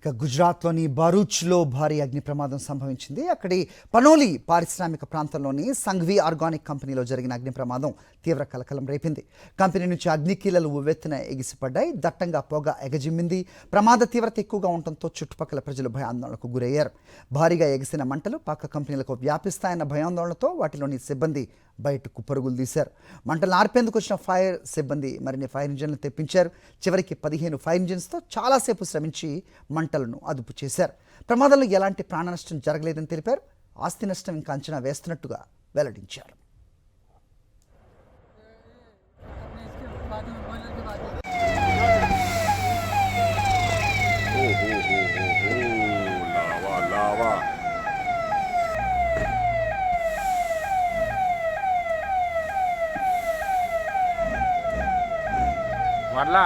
గుజరాత్లోని భరూచ్లో భారీ అగ్ని ప్రమాదం సంభవించింది. అక్కడి పనోలి పారిశ్రామిక ప్రాంతంలోని సంఘ్వి ఆర్గానిక్ కంపెనీలో జరిగిన అగ్ని ప్రమాదం తీవ్ర కలకలం రేపింది. కంపెనీ నుంచి అగ్నికీలలు ఉవ్వెత్తున ఎగిసిపడ్డాయి. దట్టంగా పొగ ఎగజిమ్మింది. ప్రమాద తీవ్రత ఎక్కువగా ఉండటంతో చుట్టుపక్కల ప్రజలు భయాందోళనకు గురయ్యారు. భారీగా ఎగిసిన మంటలు పక్క కంపెనీలకు వ్యాపిస్తాయన్న భయాందోళనతో వాటిలోని సిబ్బంది బయటకు పరుగులు తీశారు. మంటలు ఆర్పేందుకు వచ్చిన ఫైర్ సిబ్బంది మరిన్ని ఫైర్ ఇంజన్లు తెప్పించారు. చివరికి 15 ఫైర్ ఇంజిన్స్తో చాలాసేపు శ్రమించి మంటలను అదుపు చేశారు. ప్రమాదంలో ఎలాంటి ప్రాణ నష్టం జరగలేదని తెలిపారు. ఆస్తి నష్టం ఇంకా అంచనా వేస్తున్నట్టుగా వెల్లడించారు. మరలా